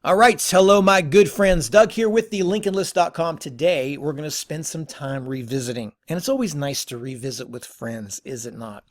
All right, hello my good friends. Doug here with the LincolnList.com. Today we're going to spend some time revisiting. And it's always nice to revisit with friends, is it not?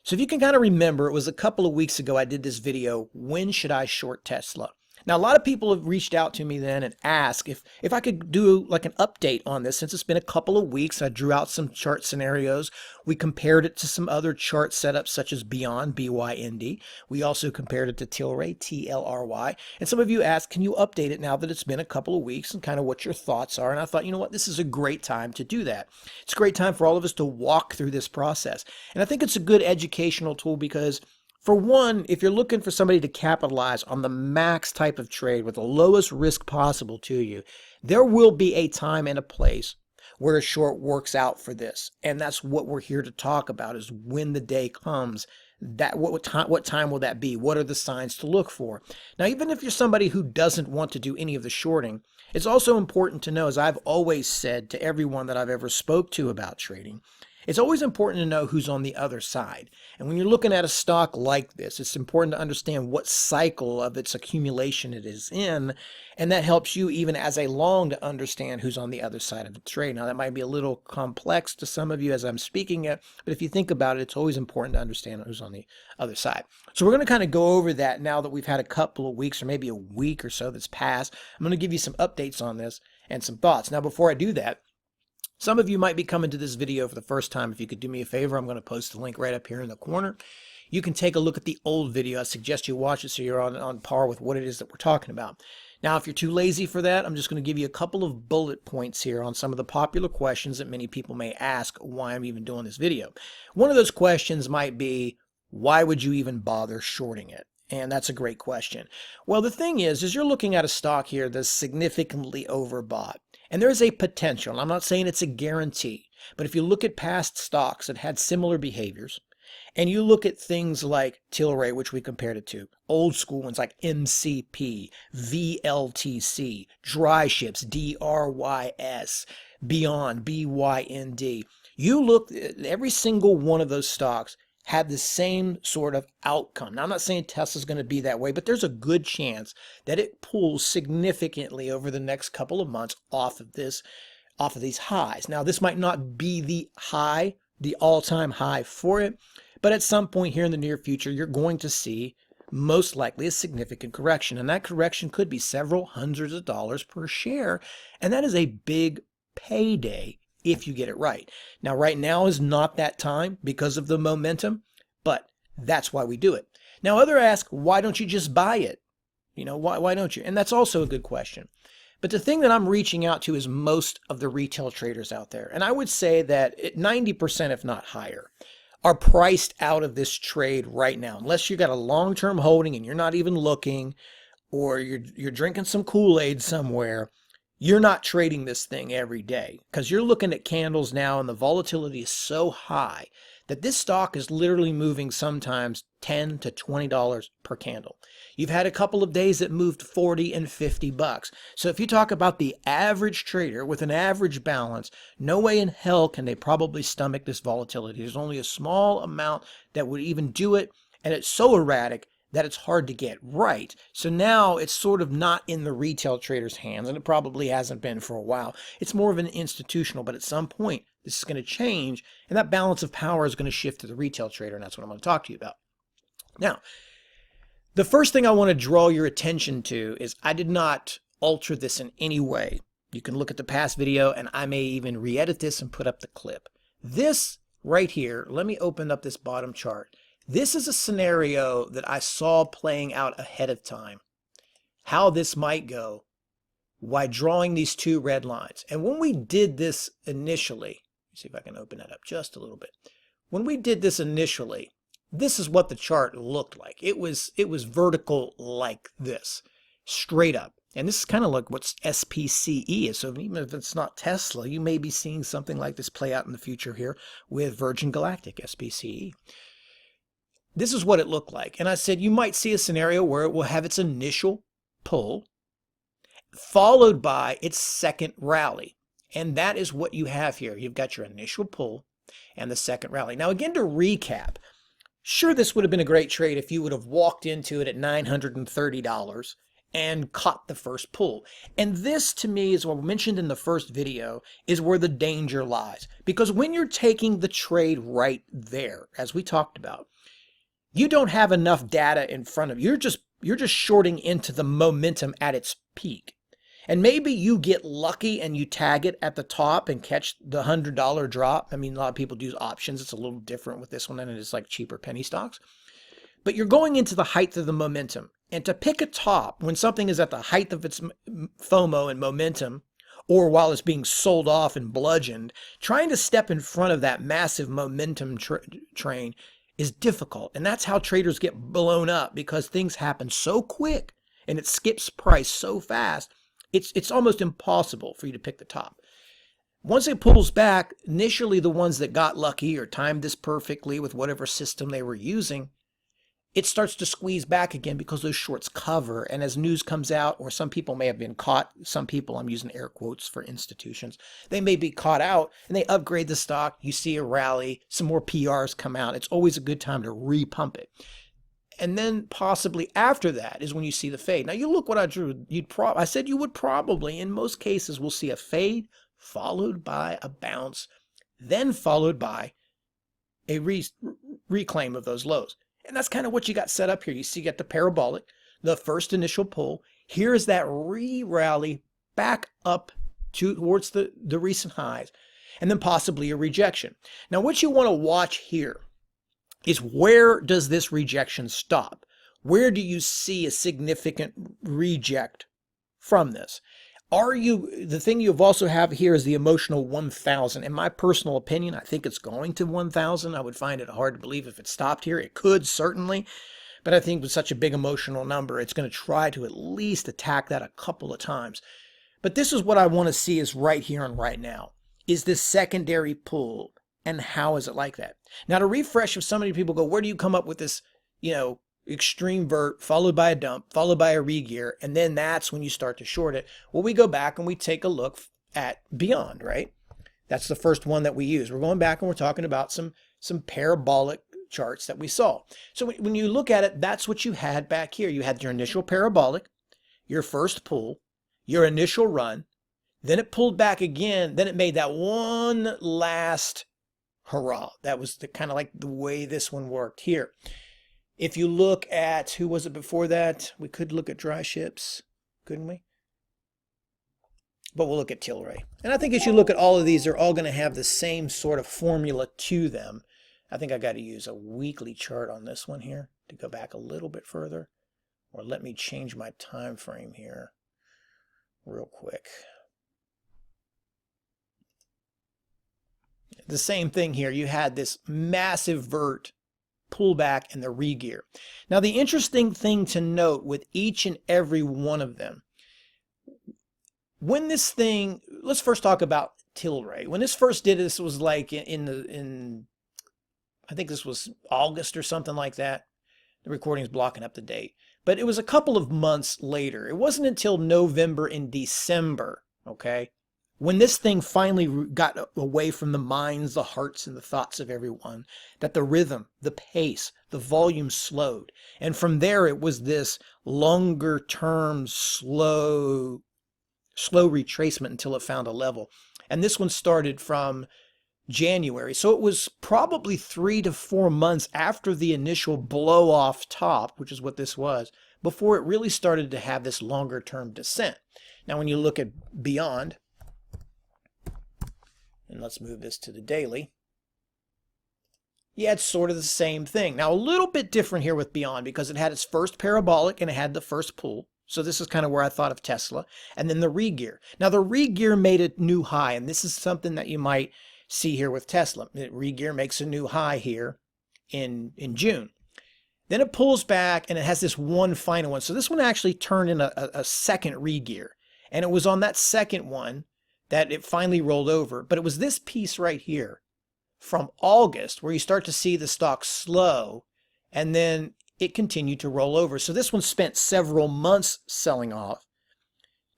So if you can kind of remember, it was a couple of weeks ago I did this video, when should I short Tesla? Now, a lot of people have reached out to me then and asked if I could do like an update on this. Since it's been a couple of weeks, I drew out some chart scenarios. We compared it to some other chart setups such as Beyond, BYND. We also compared it to TLRY, TLRY. And some of you asked, can you update it now that it's been a couple of weeks and kind of what your thoughts are? And I thought, you know what, this is a great time to do that. It's a great time for all of us to walk through this process. And I think it's a good educational tool because, for one, if you're looking for somebody to capitalize on the max type of trade with the lowest risk possible to you, there will be a time and a place where a short works out for this. And that's what we're here to talk about, is when the day comes, that what time will that be? What are the signs to look for? Now, even if you're somebody who doesn't want to do any of the shorting, it's also important to know, as I've always said to everyone that I've ever spoke to about trading, it's always important to know who's on the other side. And when you're looking at a stock like this, it's important to understand what cycle of its accumulation it is in. And that helps you, even as a long, to understand who's on the other side of the trade. Now, that might be a little complex to some of you as I'm speaking it, but if you think about it, it's always important to understand who's on the other side. So we're going to kind of go over that now that we've had a couple of weeks or maybe a week or so that's passed. I'm going to give you some updates on this and some thoughts. Now, before I do that, some of you might be coming to this video for the first time. If you could do me a favor, I'm going to post the link right up here in the corner. You can take a look at the old video. I suggest you watch it so you're on par with what it is that we're talking about. Now, if you're too lazy for that, I'm just going to give you a couple of bullet points here on some of the popular questions that many people may ask why I'm even doing this video. One of those questions might be, why would you even bother shorting it? And that's a great question. Well, the thing is you're looking at a stock here that's significantly overbought. And there is a potential, and I'm not saying it's a guarantee, but if you look at past stocks that had similar behaviors, and you look at things like Tilray, which we compared it to, old school ones like MCP, VLTC, Dry Ships, DRYS, Beyond, BYND, you look at every single one of those stocks had the same sort of outcome. Now, I'm not saying Tesla's going to be that way, but there's a good chance that it pulls significantly over the next couple of months off of these highs. Now, this might not be the high, the all-time high for it, but at some point here in the near future, you're going to see most likely a significant correction. And that correction could be several hundreds of dollars per share. And that is a big payday if you get it right. Now, right now is not that time because of the momentum, but that's why we do it. Now, others ask, why don't you just buy it? You know, why don't you? And that's also a good question. But the thing that I'm reaching out to is most of the retail traders out there. And I would say that 90%, if not higher, are priced out of this trade right now. Unless you got a long-term holding and you're not even looking, or you're drinking some Kool-Aid somewhere, you're not trading this thing every day, because you're looking at candles now and the volatility is so high that this stock is literally moving sometimes $10 to $20 per candle. You've had a couple of days that moved 40 and 50 bucks. So if you talk about the average trader with an average balance, no way in hell can they probably stomach this volatility. There's only a small amount that would even do it, and it's so erratic that it's hard to get right. So now it's sort of not in the retail trader's hands, and it probably hasn't been for a while. It's more of an institutional, but at some point this is going to change, and that balance of power is going to shift to the retail trader, and that's what I'm going to talk to you about. Now, the first thing I want to draw your attention to is I did not alter this in any way. You can look at the past video, and I may even re-edit this and put up the clip. This right here, let me open up this bottom chart. This is a scenario that I saw playing out ahead of time, how this might go by drawing these two red lines. And when we did this initially, let's see if I can open that up just a little bit. When we did this initially, this is what the chart looked like. It was vertical like this, straight up. And this is kind of like what SPCE is. So even if it's not Tesla, you may be seeing something like this play out in the future here with Virgin Galactic, SPCE. This is what it looked like. And I said you might see a scenario where it will have its initial pull followed by its second rally. And that is what you have here. You've got your initial pull and the second rally. Now, again, to recap, sure, this would have been a great trade if you would have walked into it at $930 and caught the first pull. And this to me is what we mentioned in the first video, is where the danger lies. Because when you're taking the trade right there, as we talked about, you don't have enough data in front of you. You're just shorting into the momentum at its peak. And maybe you get lucky and you tag it at the top and catch the $100 drop. I mean, a lot of people do options. It's a little different with this one than it is like cheaper penny stocks. But you're going into the height of the momentum. And to pick a top when something is at the height of its FOMO and momentum, or while it's being sold off and bludgeoned, trying to step in front of that massive momentum train is difficult. And that's how traders get blown up, because things happen so quick and it skips price so fast. It's almost impossible for you to pick the top. Once it pulls back, initially the ones that got lucky or timed this perfectly with whatever system they were using, it starts to squeeze back again because those shorts cover. And as news comes out, or some people may have been caught, some people, I'm using air quotes for institutions, they may be caught out and they upgrade the stock. You see a rally, some more PRs come out. It's always a good time to repump it. And then possibly after that is when you see the fade. Now you look what I drew. I said you would probably, in most cases, we'll see a fade followed by a bounce, then followed by a reclaim of those lows. And that's kind of what you got set up here. You see, you got the parabolic, the first initial pull. Here is that rally back up towards the recent highs, and then possibly a rejection. Now what you want to watch here is, where does this rejection stop? Where do you see a significant reject from this? The thing you also have here is the emotional 1,000. In my personal opinion, I think it's going to 1,000. I would find it hard to believe if it stopped here. It could, certainly. But I think with such a big emotional number, it's going to try to at least attack that a couple of times. But this is what I want to see is right here and right now. Is this secondary pull? And how is it like that? Now, to refresh, if so many people go, where do you come up with this, extreme vert followed by a dump, followed by a regear, and then that's when you start to short it? Well, we go back and we take a look at Beyond, right? That's the first one that we use. We're going back and we're talking about some parabolic charts that we saw. So when you look at it, that's what you had back here. You had your initial parabolic, your first pull, your initial run, then it pulled back again, then it made that one last hurrah. That was kind of like the way this one worked here. If you look at, who was it before that? We could look at dry ships, couldn't we? But we'll look at Tilray. And I think as you look at all of these, they're all going to have the same sort of formula to them. I think I got to use a weekly chart on this one here to go back a little bit further. Or let me change my time frame here real quick. The same thing here. You had this massive vert pullback and the regear. Now, the interesting thing to note with each and every one of them, when this thing, let's first talk about Tilray. When this first did this was like in I think this was August or something like that. The recording is blocking up the date. But it was a couple of months later. It wasn't until November and December, okay, when this thing finally got away from the minds, the hearts, and the thoughts of everyone, that the rhythm, the pace, the volume slowed. And from there, it was this longer term, slow retracement until it found a level. And this one started from January. So it was probably 3 to 4 months after the initial blow off top, which is what this was, before it really started to have this longer term descent. Now, when you look at Beyond, and let's move this to the daily. Yeah, it's sort of the same thing. Now, a little bit different here with Beyond because it had its first parabolic and it had the first pull. So this is kind of where I thought of Tesla. And then the regear. Now, the regear made a new high, and this is something that you might see here with Tesla. Regear makes a new high here in June. Then it pulls back, and it has this one final one. So this one actually turned in a second regear. And it was on that second one that it finally rolled over. But it was this piece right here from August where you start to see the stock slow, and then it continued to roll over. So this one spent several months selling off.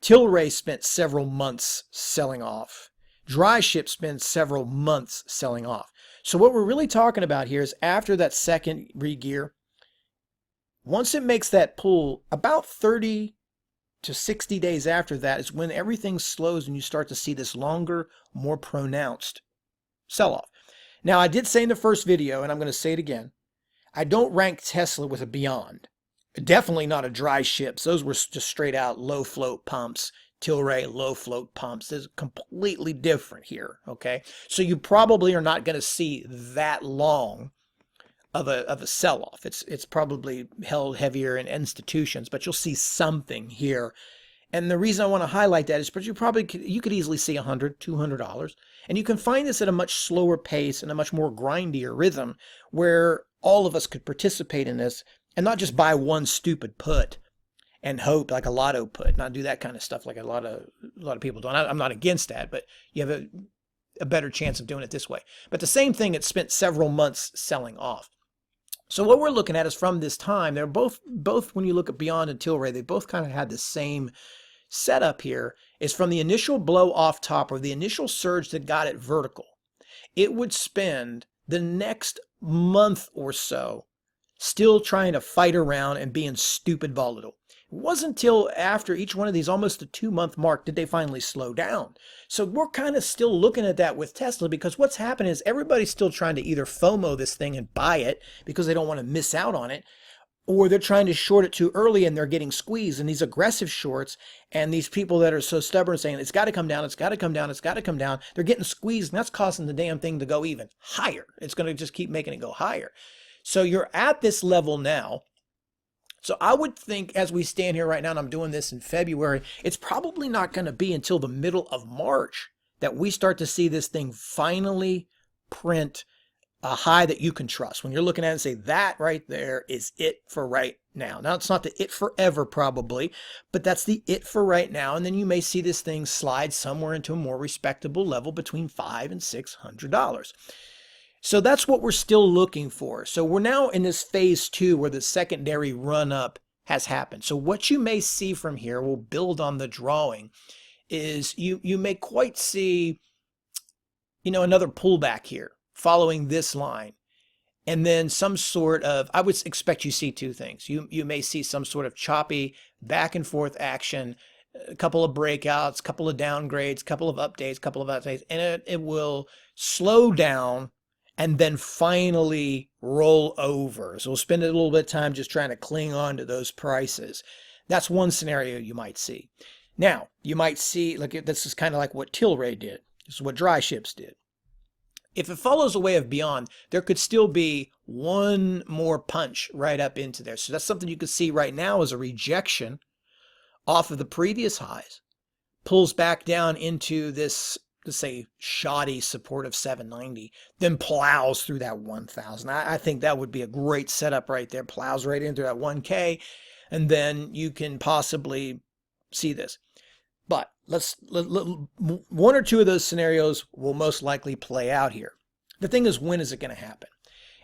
Tilray spent several months selling off. Dry Ship spent several months selling off. So what we're really talking about here is after that second regear, once it makes that pull about 30 to 60 days after that is when everything slows and you start to see this longer, more pronounced sell-off. Now, I did say in the first video, and I'm going to say it again, I don't rank Tesla with a Beyond. Definitely not a dry ships. Those were just straight out low float pumps. Tilray low float pumps. This is completely different here. Okay, so you probably are not going to see that long of a sell-off. It's probably held heavier in institutions, but you'll see something here. And the reason I want to highlight that is because you could easily see $100, $200, and you can find this at a much slower pace and a much more grindier rhythm where all of us could participate in this and not just buy one stupid put and hope like a lotto put, not do that kind of stuff like a lot of people do. I'm not against that, but you have a better chance of doing it this way. But the same thing, it spent several months selling off. So what we're looking at is from this time, they're both when you look at Beyond and Tilray, they both kind of had the same setup here, is from the initial blow off top or the initial surge that got it vertical. It would spend the next month or so still trying to fight around and being stupid volatile. It wasn't until after each one of these, almost the 2-month mark, did they finally slow down. So we're kind of still looking at that with Tesla, because what's happening is everybody's still trying to either FOMO this thing and buy it because they don't want to miss out on it, or they're trying to short it too early and they're getting squeezed. And these aggressive shorts and these people that are so stubborn saying it's got to come down, it's got to come down, it's got to come down, they're getting squeezed, and that's causing the damn thing to go even higher. It's going to just keep making it go higher. So you're at this level now. So I would think, as we stand here right now, and I'm doing this in February, it's probably not going to be until the middle of March that we start to see this thing finally print a high that you can trust. When you're looking at it and say, that right there is it for right now. Now, it's not the it forever probably, but that's the it for right now. And then you may see this thing slide somewhere into a more respectable level between $500 and $600. So that's what we're still looking for. So we're now in this phase 2 where the secondary run up has happened. So what you may see from here, we'll build on the drawing, is you may quite see, another pullback here following this line. And then some sort of, I would expect you see two things. You may see some sort of choppy back and forth action, a couple of breakouts, couple of downgrades, couple of updates, and it will slow down and then finally roll over. So we'll spend a little bit of time just trying to cling on to those prices. That's one scenario you might see. Now, you might see, look, this is kind of like what Tilray did. This is what dry ships did. If it follows the way of Beyond, there could still be one more punch right up into there. So that's something you could see right now as a rejection off of the previous highs. Pulls back down into this, let's say, shoddy support of 790, then plows through that 1,000. I think that would be a great setup right there. Plows right into that 1K, and then you can possibly see this. But one or two of those scenarios will most likely play out here. The thing is, when is it going to happen?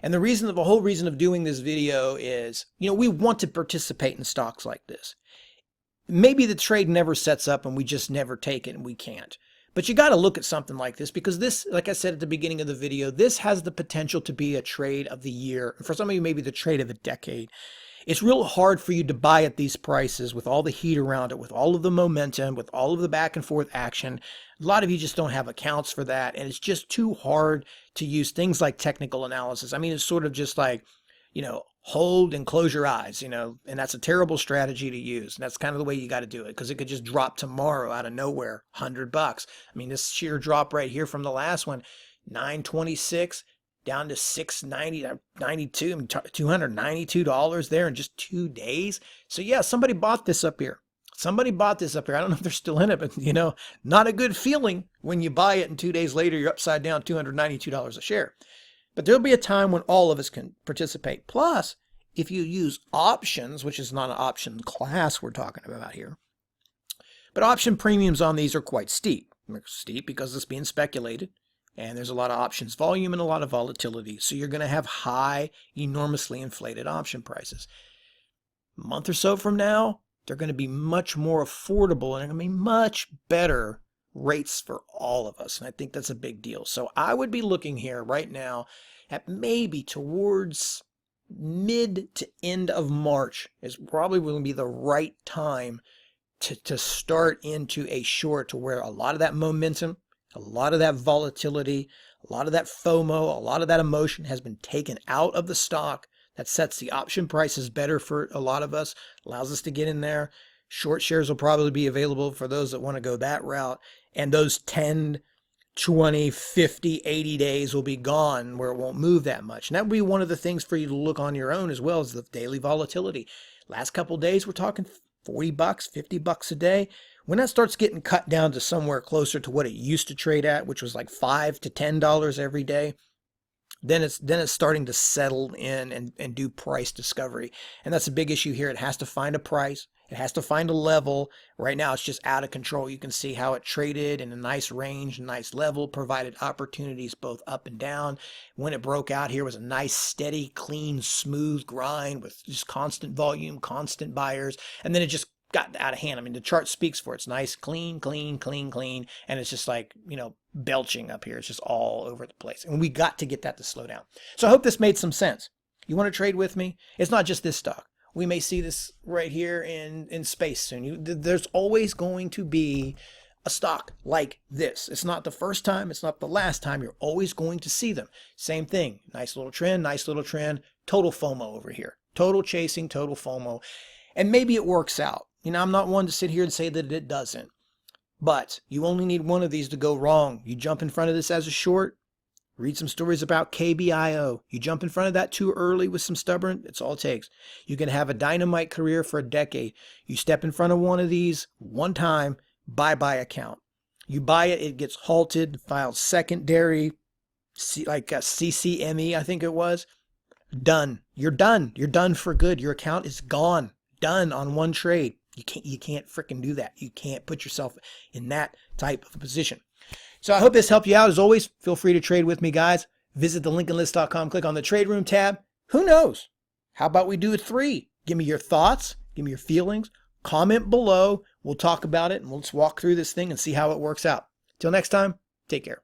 And the whole reason of doing this video is, we want to participate in stocks like this. Maybe the trade never sets up and we just never take it and we can't. But you got to look at something like this, because this, like I said at the beginning of the video, this has the potential to be a trade of the year. For some of you, maybe the trade of the decade. It's real hard for you to buy at these prices with all the heat around it, with all of the momentum, with all of the back and forth action. A lot of you just don't have accounts for that, and it's just too hard to use things like technical analysis. I mean, it's sort of just like, hold and close your eyes, and that's a terrible strategy to use. And that's kind of the way you got to do it, because it could just drop tomorrow out of nowhere, $100. I mean, this sheer drop right here from the last one, 926 down to 690, 92, $292 there in just 2 days. So yeah, somebody bought this up here. I don't know if they're still in it, but not a good feeling when you buy it and 2 days later you're upside down $292 a share. But there'll be a time when all of us can participate. Plus, if you use options, which is not an option class we're talking about here, but option premiums on these are quite steep. They're steep because it's being speculated, and there's a lot of options volume and a lot of volatility. So you're going to have high, enormously inflated option prices. A month or so from now, they're going to be much more affordable, and they're going to be much better rates for all of us. And I think that's a big deal. So I would be looking here right now at maybe towards mid to end of March is probably going to be the right time to start into a short to where a lot of that momentum, a lot of that volatility, a lot of that FOMO, a lot of that emotion has been taken out of the stock. That sets the option prices better for a lot of us, allows us to get in there. Short shares will probably be available for those that want to go that route. And those 10, 20, 50, 80 days will be gone where it won't move that much. And that would be one of the things for you to look on your own as well as the daily volatility. Last couple of days, we're talking $40, $50 a day. When that starts getting cut down to somewhere closer to what it used to trade at, which was like $5 to $10 every day, then it's starting to settle in and do price discovery. And that's a big issue here. It has to find a price. It has to find a level. Right now, it's just out of control. You can see how it traded in a nice range, a nice level, provided opportunities both up and down. When it broke out here, was a nice, steady, clean, smooth grind with just constant volume, constant buyers. And then it just got out of hand. I mean, the chart speaks for it. It's nice, clean, clean, clean, clean. And it's just like, belching up here. It's just all over the place. And we got to get that to slow down. So I hope this made some sense. You want to trade with me? It's not just this stock. We may see this right here in space soon. There's always going to be a stock like this. It's not the first time. It's not the last time. You're always going to see them. Same thing. Nice little trend, nice little trend. Total FOMO over here. Total chasing, total FOMO. And maybe it works out. I'm not one to sit here and say that it doesn't. But you only need one of these to go wrong. You jump in front of this as a short, read some stories about KBIO. You jump in front of that too early with some stubborn, it's all it takes. You can have a dynamite career for a decade. You step in front of one of these one time, bye-bye account. You buy it, it gets halted, filed secondary, like a CCME, I think it was. Done. You're done. You're done for good. Your account is gone. Done on one trade. You can't freaking do that. You can't put yourself in that type of a position. So I hope this helped you out. As always, feel free to trade with me, guys. Visit thelincolnlist.com, click on the trade room tab. Who knows? How about we do a 3? Give me your thoughts, give me your feelings, comment below. We'll talk about it and we'll just walk through this thing and see how it works out. Till next time, take care.